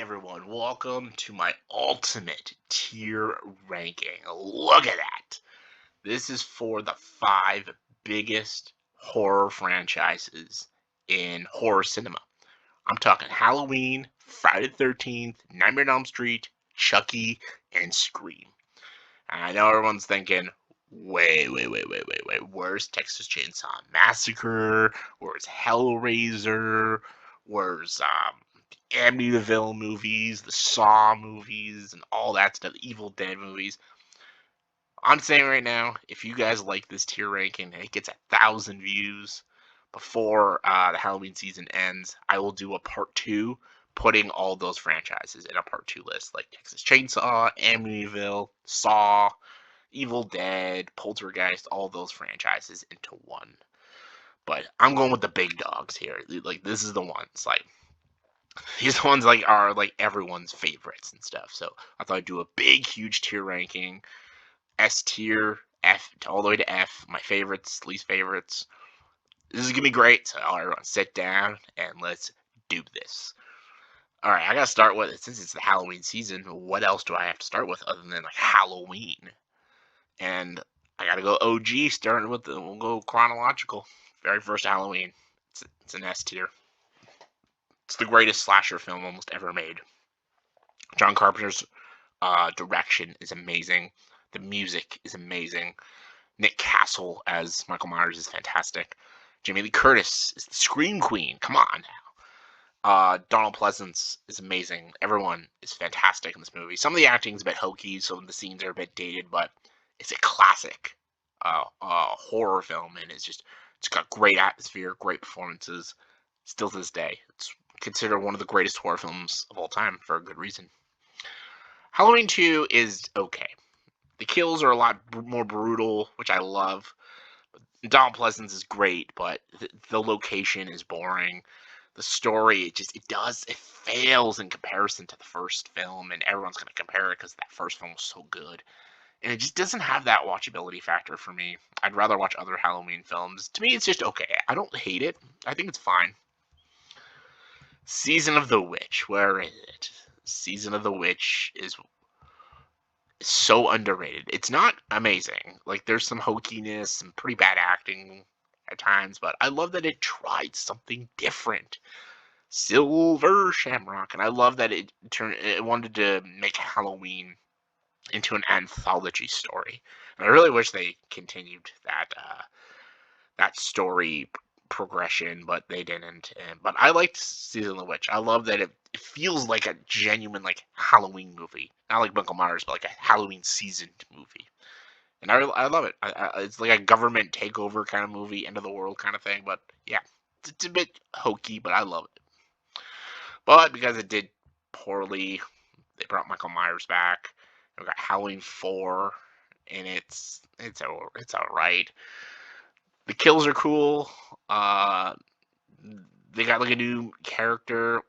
everyone, welcome to my ultimate tier ranking. Look at that. This is for the 5 biggest horror franchises in horror cinema. I'm talking Halloween, Friday the 13th, Nightmare on Elm Street, Chucky, and Scream. And I know everyone's thinking, wait, where's Texas Chainsaw Massacre? Where's Hellraiser? Where's Amityville movies, the Saw movies, and all that stuff, the Evil Dead movies? I'm saying right now, if you guys like this tier ranking and it gets 1,000 views before the Halloween season ends, I will do a part 2, putting all those franchises in a part 2 list, like Texas Chainsaw, Amityville, Saw, Evil Dead, Poltergeist, all those franchises into one. But I'm going with the big dogs here. Like, this is the ones. Like, these ones are everyone's favorites and stuff. So I thought I'd do a big, huge tier ranking. S tier, F all the way to F. My favorites, least favorites. This is gonna be great. So everyone, sit down and let's do this. All right, I gotta start with, since it's the Halloween season. What else do I have to start with other than like Halloween? And I gotta go OG, starting with we'll go chronological. Very first Halloween. It's an S tier. It's the greatest slasher film almost ever made. John Carpenter's direction is amazing. The music is amazing. Nick Castle as Michael Myers is fantastic. Jamie Lee Curtis is the Scream Queen. Come on now. Donald Pleasance is amazing. Everyone is fantastic in this movie. Some of the acting is a bit hokey, some of the scenes are a bit dated, but it's a classic horror film, and it's got great atmosphere, great performances. Still to this day, it's considered one of the greatest horror films of all time for a good reason. Halloween 2 is okay. The kills are a lot more brutal, which I love. Donald Pleasance is great, but the location is boring. The story, it fails in comparison to the first film, and everyone's going to compare it because that first film was so good. And it just doesn't have that watchability factor for me. I'd rather watch other Halloween films. To me, it's just okay. I don't hate it. I think it's fine. Season of the Witch. Where is it? Season of the Witch is so underrated. It's not amazing. Like, there's some hokiness, some pretty bad acting at times, but I love that it tried something different. Silver Shamrock, and I love that it wanted to make Halloween into an anthology story. And I really wish they continued that story progression, but they didn't. But I liked Season of the Witch. I love that it feels like a genuine like Halloween movie, not like Michael Myers, but like a Halloween seasoned movie. And I love it. It's like a government takeover kind of movie, end of the world kind of thing. But yeah, it's a bit hokey, but I love it. But because it did poorly, they brought Michael Myers back. We got Halloween 4, and it's all right. The kills are cool. Uh, they got like a new character.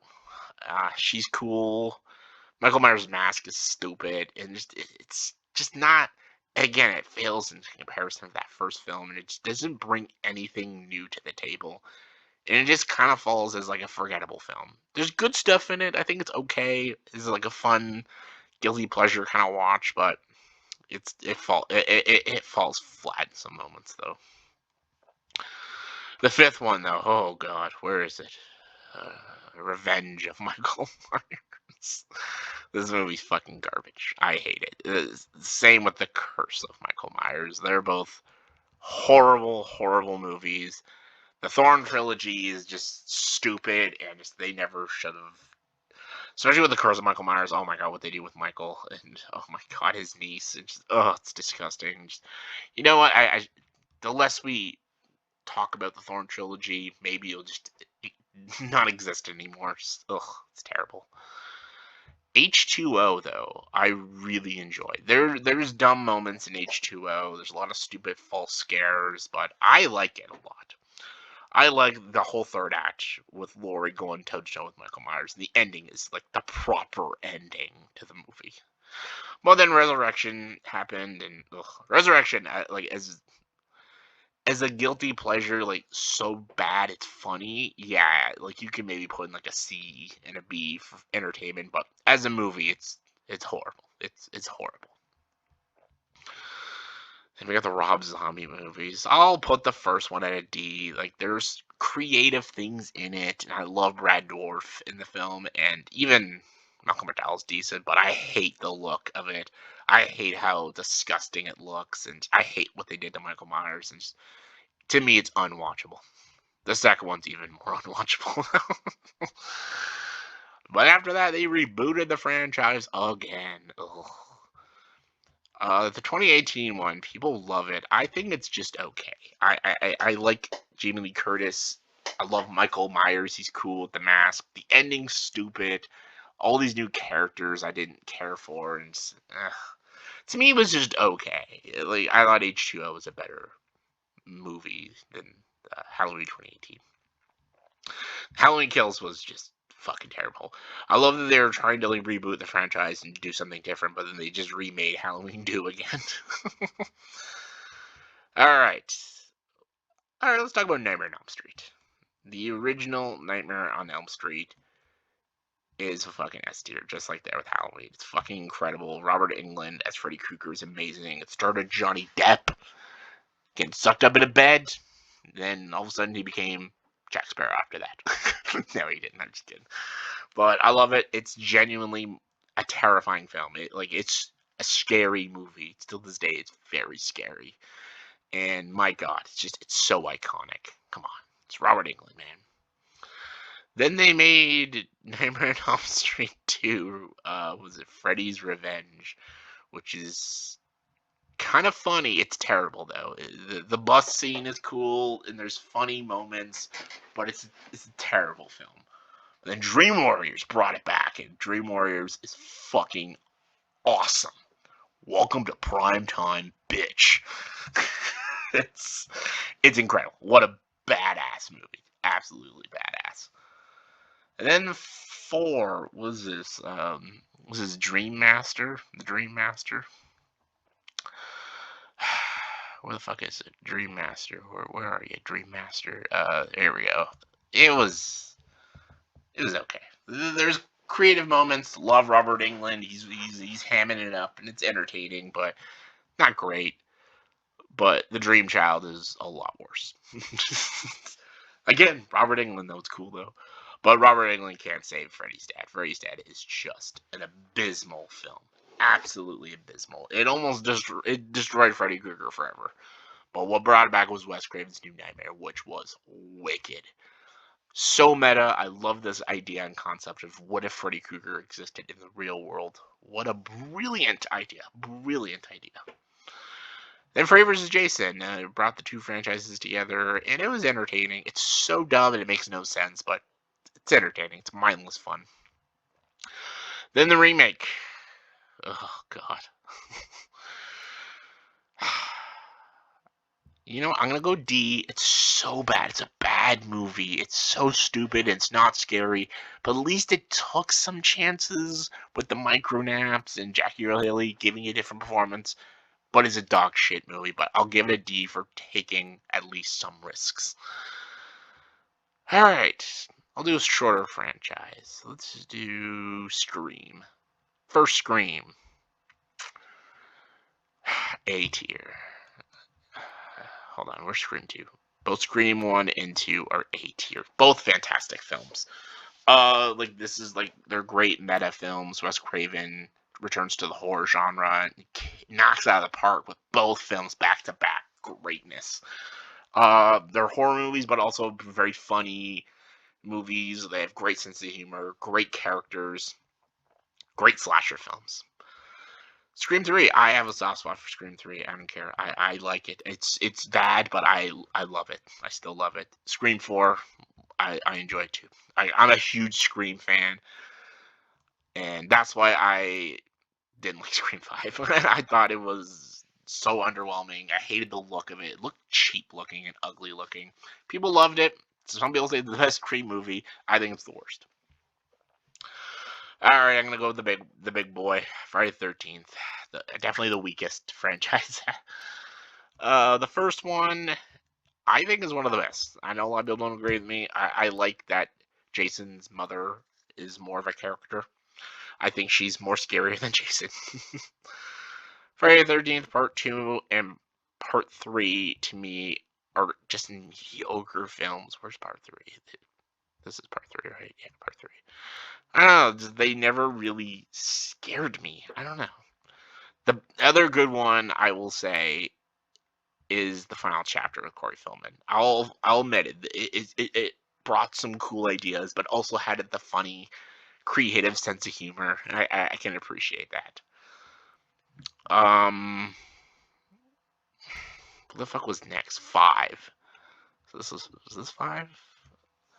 She's cool. Michael Myers' mask is stupid, and it's just not. Again, it fails in comparison to that first film, and it just doesn't bring anything new to the table. And it just kind of falls as like a forgettable film. There's good stuff in it. I think it's okay. It's like a fun, guilty pleasure kind of watch, but it falls flat in some moments though. The fifth one, though, oh god, where is it? Revenge of Michael Myers. This movie's fucking garbage. I hate it. It's the same with The Curse of Michael Myers. They're both horrible, horrible movies. The Thorn trilogy is just stupid, and they never should have. Especially with The Curse of Michael Myers. Oh my god, what they do with Michael, and oh my god, his niece. It's disgusting. You know what? The less we talk about the Thorn trilogy, maybe it'll just not exist anymore. It's terrible. H2O though, I really enjoy. There's dumb moments in H2O. There's a lot of stupid false scares, but I like it a lot. I like the whole third act with Laurie going toe to toe with Michael Myers. And the ending is like the proper ending to the movie. Well, then Resurrection happened, and Resurrection, like, as as a guilty pleasure, like, so bad it's funny, yeah, like, you can maybe put in, like, a C and a B for entertainment, but as a movie, it's horrible. It's horrible. Then we got the Rob Zombie movies. I'll put the first one at a D. Like, there's creative things in it, and I love Brad Dourif in the film, and even Malcolm McDowell's decent, but I hate the look of it. I hate how disgusting it looks, and I hate what they did to Michael Myers, and to me, it's unwatchable. The second one's even more unwatchable. But after that, they rebooted the franchise again. Ugh. The 2018 one, people love it. I think it's just okay. I like Jamie Lee Curtis. I love Michael Myers. He's cool with the mask. The ending's stupid. All these new characters I didn't care for, and to me, it was just okay. Like, I thought H2O was a better movie than Halloween 2018. Halloween Kills was just fucking terrible. I love that they're trying to like reboot the franchise and do something different, but then they just remade Halloween 2 again. Alright. Alright, let's talk about Nightmare on Elm Street. The original Nightmare on Elm Street is a fucking S tier, just like there with Halloween. It's fucking incredible. Robert Englund as Freddy Krueger is amazing. It started Johnny Depp getting sucked up in a bed, then all of a sudden he became Jack Sparrow after that. No, he didn't. I'm just kidding. But I love it. It's genuinely a terrifying film. It's a scary movie. Still to this day, it's very scary. And my God, it's so iconic. Come on, it's Robert Englund, man. Then they made Nightmare on Elm Street 2. Was it Freddy's Revenge, which is kind of funny. It's terrible though. The bus scene is cool and there's funny moments, but it's a terrible film. And then Dream Warriors brought it back, and Dream Warriors is fucking awesome. Welcome to prime time, bitch. it's incredible. What a badass movie. Absolutely badass. And then 4 was this Dream Master? The Dream Master? Where the fuck is it? Dream Master. Where are you? Dream Master. There we go. It was okay. There's creative moments. Love Robert Englund. He's hamming it up, and it's entertaining, but not great. But The Dream Child is a lot worse. Again, Robert Englund though, it's cool though. But Robert Englund can't save Freddy's Dad. Freddy's Dad is just an abysmal film. Absolutely abysmal. It almost destroyed Freddy Krueger forever. But what brought it back was Wes Craven's New Nightmare, which was wicked. So meta. I love this idea and concept of what if Freddy Krueger existed in the real world. What a brilliant idea. Brilliant idea. Then Freddy vs. Jason brought the two franchises together, and it was entertaining. It's so dumb and it makes no sense, but it's entertaining. It's mindless fun. Then the remake. Oh, God. You know, I'm going to go D. It's so bad. It's a bad movie. It's so stupid. It's not scary. But at least it took some chances with the micro naps and Jackie Earle Haley giving a different performance. But it's a dog shit movie. But I'll give it a D for taking at least some risks. Alright. I'll do a shorter franchise. Let's do Scream. First Scream. A tier. Hold on, where's Scream 2? Both Scream 1 and 2 are A tier. Both fantastic films. This is they're great meta films. Wes Craven returns to the horror genre and knocks out of the park with both films back to back greatness. They're horror movies, but also very funny movies. They have great sense of humor, great characters, great slasher films. Scream 3, I have a soft spot for Scream 3. I don't care. I like it. It's bad, but I love it. I still love it. Scream 4, I enjoy it too. I'm a huge Scream fan, and that's why I didn't like Scream 5. I thought it was so underwhelming. I hated the look of it. It looked cheap looking and ugly looking. People loved it. Some people say it's the best Scream movie. I think it's the worst. All right, I'm gonna go with the big boy, Friday the 13th. Definitely the weakest franchise. The first one, I think is one of the best. I know a lot of people don't agree with me. I like that Jason's mother is more of a character. I think she's more scarier than Jason. Friday the 13th Part 2 and Part 3 to me are just mediocre films. Where's Part 3? This is Part 3, right? Yeah, Part 3. I don't know. They never really scared me. I don't know. The other good one I will say is the final chapter with Corey Feldman. I'll admit it brought some cool ideas, but also had the funny, creative sense of humor. And I can appreciate that. What the fuck was next? 5. So was this 5?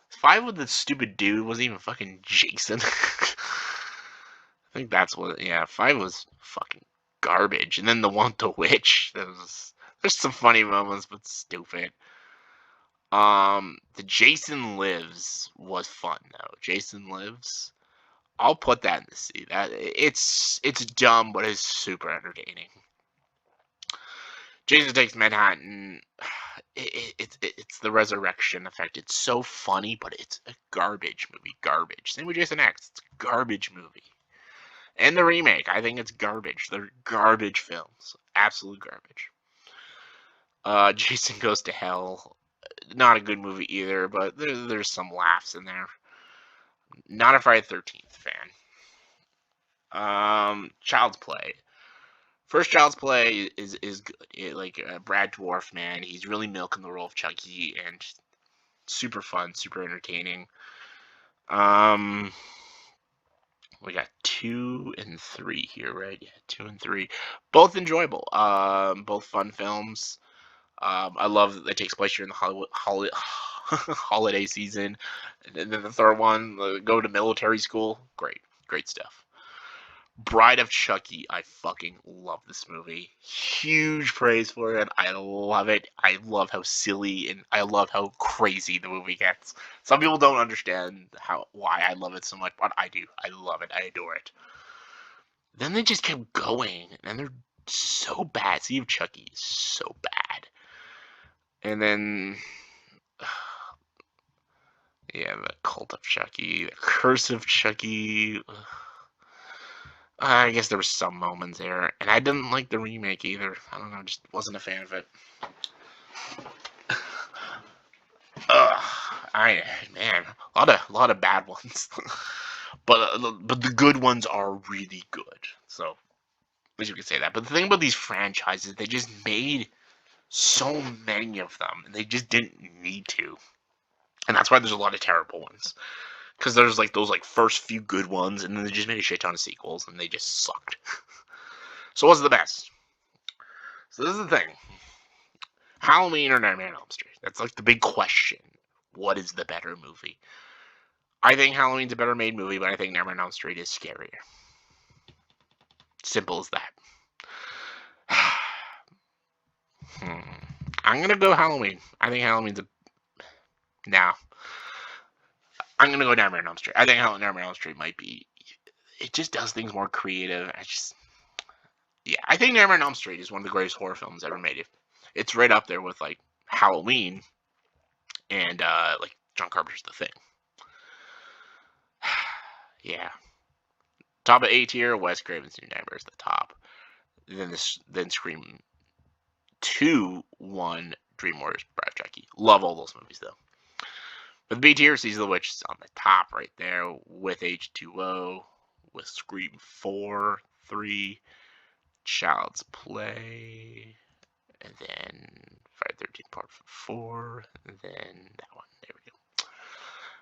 5 with the stupid dude wasn't even fucking Jason. I think that's what. Yeah, 5 was fucking garbage. And then the one with the witch. There's some funny moments, but stupid. The Jason Lives was fun though. Jason Lives. I'll put that in the C. That it's dumb, but it's super entertaining. Jason Takes Manhattan. It's the resurrection effect. It's so funny, but it's a garbage movie. Garbage. Same with Jason X. It's a garbage movie. And the remake, I think it's garbage. They're garbage films. Absolute garbage. Jason Goes to Hell. Not a good movie either, but there's some laughs in there. Not a Friday the 13th fan. Child's Play. First Child's Play is good. Brad Dwarf, man, he's really milking the role of Chucky, and super fun, super entertaining. We got 2 and 3 here, right? Yeah, 2 and 3, both enjoyable. Both fun films. I love that it takes place during the holiday season. And then the third one, go to military school. Great stuff. Bride of Chucky, I fucking love this movie. Huge praise for it. I love it. I love how silly and I love how crazy the movie gets. Some people don't understand why I love it so much, but I do. I love it. I adore it. Then they just kept going, and they're so bad. Sea of Chucky is so bad. And then, yeah, the Cult of Chucky, the Curse of Chucky. I guess there were some moments there, and I didn't like the remake either. I don't know, just wasn't a fan of it. Man, a lot of bad ones, but the good ones are really good. So, at least you can say that. But the thing about these franchises, they just made so many of them, and they just didn't need to, and that's why there's a lot of terrible ones. Because there's those first few good ones, and then they just made a shit ton of sequels, and they just sucked. So what's the best? So this is the thing. Halloween or Nightmare on Elm Street? That's the big question. What is the better movie? I think Halloween's a better made movie, but I think Nightmare on Elm Street is scarier. Simple as that. I'm gonna go Halloween. I think Halloween's now. I'm gonna go Nightmare on Elm Street. I think Nightmare on Elm Street might be. It just does things more creative. I think Nightmare on Elm Street is one of the greatest horror films ever made. It's right up there with Halloween and John Carpenter's The Thing. Yeah. Top of A tier, Wes Craven's New Nightmares the top. Then Scream 2, 1, Dream Warriors, Bride of Chucky. Love all those movies though. But the B tier, Season of the Witch is on the top right there with H2O, with Scream 4, 3, Child's Play, and then Friday the 13th Part 4, and then that one. There we go.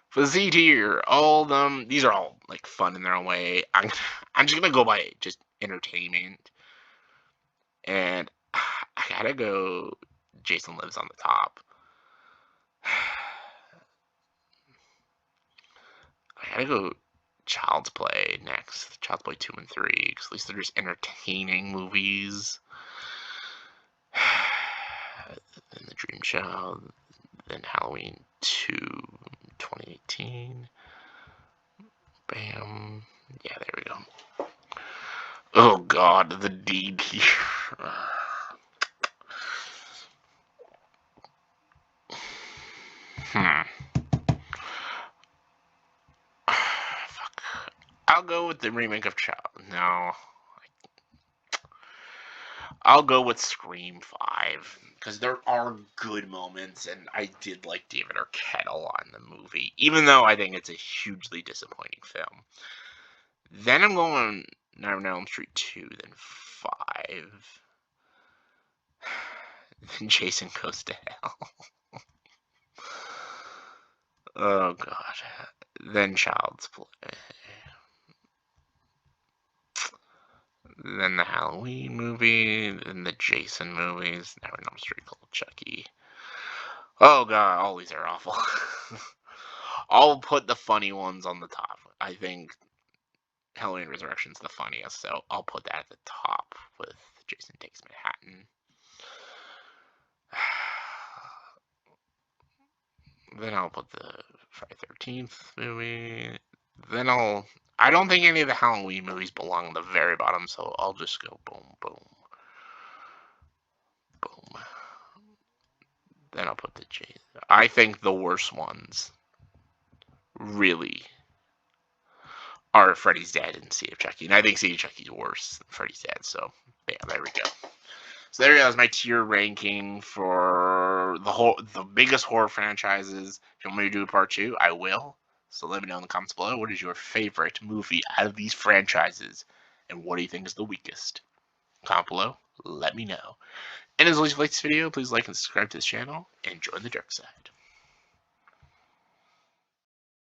For the C tier, all of them, these are all fun in their own way. I'm just gonna go by just entertainment, and I gotta go. Jason Lives on the top. I gotta go. Child's Play next. Child's Play 2 and 3, because at least they're just entertaining movies. Then The Dream Child, then Halloween 2, 2018. Bam. Yeah, there we go. Oh god, the D tier. Fuck. I'll go with the remake of Child. No. I'll go with Scream 5. Because there are good moments, and I did like David Arquette a lot in the movie. Even though I think it's a hugely disappointing film. Then I'm going Nightmare on Elm Street 2, then 5. Then Jason Goes to Hell. Oh, God. Then Child's Play. Then the Halloween movie, then the Jason movies, Nightmare on Elm Street, Chucky. Oh god, all these are awful. I'll put the funny ones on the top. I think Halloween Resurrection's the funniest, so I'll put that at the top with Jason Takes Manhattan. Then I'll put the Friday 13th movie. Then I don't think any of the Halloween movies belong at the very bottom, so I'll just go boom, boom, boom. Then I'll put the J. I think the worst ones really are Freddy's Dead and Seed of Chucky. And I think Seed of Chucky's worse than Freddy's Dead. So, yeah, there we go. So there you go. That's my tier ranking for the biggest horror franchises. If you want me to do a part 2, I will. So let me know in the comments below. What is your favorite movie out of these franchises? And what do you think is the weakest? Comment below. Let me know. And as always, if you like this video, please like and subscribe to this channel. And join the dark side.